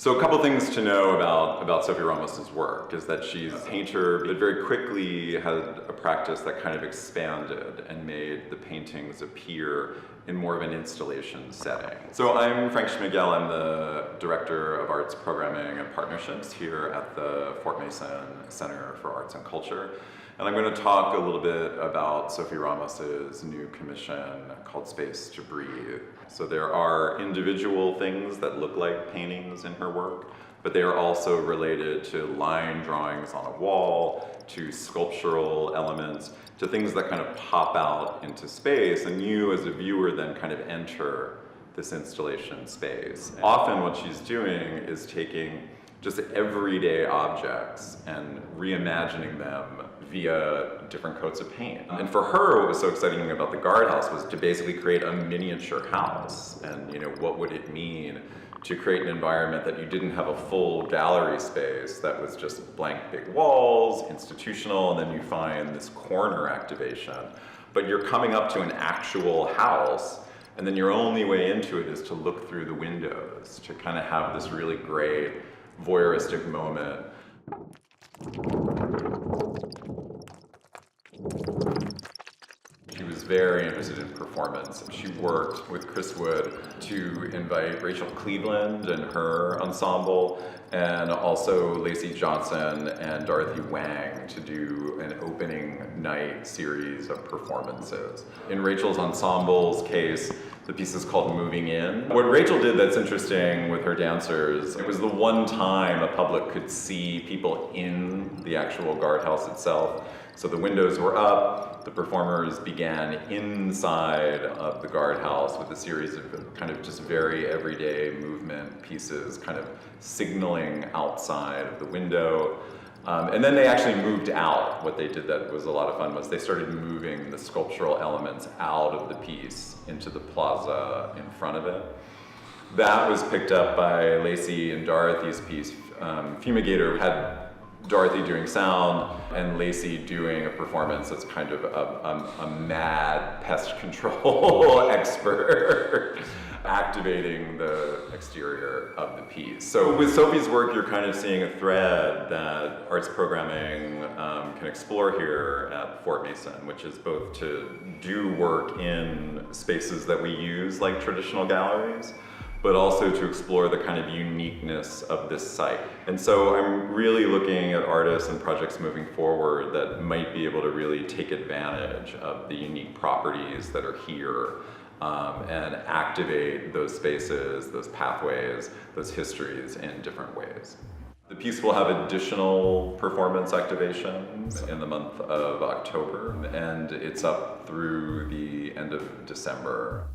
So a couple things to know about Sofie Ramos' work is that she's a painter, but very quickly had a practice that kind of expanded and made the paintings appear in more of an installation setting. So I'm Frank Schmigel. I'm the Director of Arts Programming and Partnerships here at the Fort Mason Center for Arts and Culture. And I'm going to talk a little bit about Sofie Ramos' new commission called Space to Breathe. So there are individual things that look like paintings in her work, but they are also related to line drawings on a wall, to sculptural elements, to things that kind of pop out into space, and you as a viewer then kind of enter this installation space. Often what she's doing is taking just everyday objects and reimagining them via different coats of paint. And for her, what was so exciting about the Guardhouse was to basically create a miniature house. And what would it mean to create an environment that you didn't have a full gallery space that was just blank big walls, institutional, and then you find this corner activation. But you're coming up to an actual house, and then your only way into it is to look through the windows, to kind of have this really great voyeuristic moment. She was very interested in performance. She worked with Chris Wood to invite Rachel Cleveland and her ensemble, and also Lacey Johnson and Dorothy Wang to do an opening night series of performances. In Rachel's ensemble's case, the piece is called Moving In. What Rachel did that's interesting with her dancers, it was the one time a public could see people in the actual guardhouse itself. So the windows were up, the performers began inside of the guardhouse with a series of kind of just very everyday movement pieces, kind of signaling outside of the window. And then they actually moved out. What they did that was a lot of fun was they started moving the sculptural elements out of the piece into the plaza in front of it. That was picked up by Lacey and Dorothy's piece. Fumigator had Dorothy doing sound and Lacey doing a performance that's kind of a mad pest control expert activating the exterior of the piece. So with Sofie's work, you're kind of seeing a thread that arts programming can explore here at Fort Mason, which is both to do work in spaces that we use like traditional galleries, but also to explore the kind of uniqueness of this site. And so I'm really looking at artists and projects moving forward that might be able to really take advantage of the unique properties that are here and activate those spaces, those pathways, those histories in different ways. The piece will have additional performance activations in the month of October, and it's up through the end of December.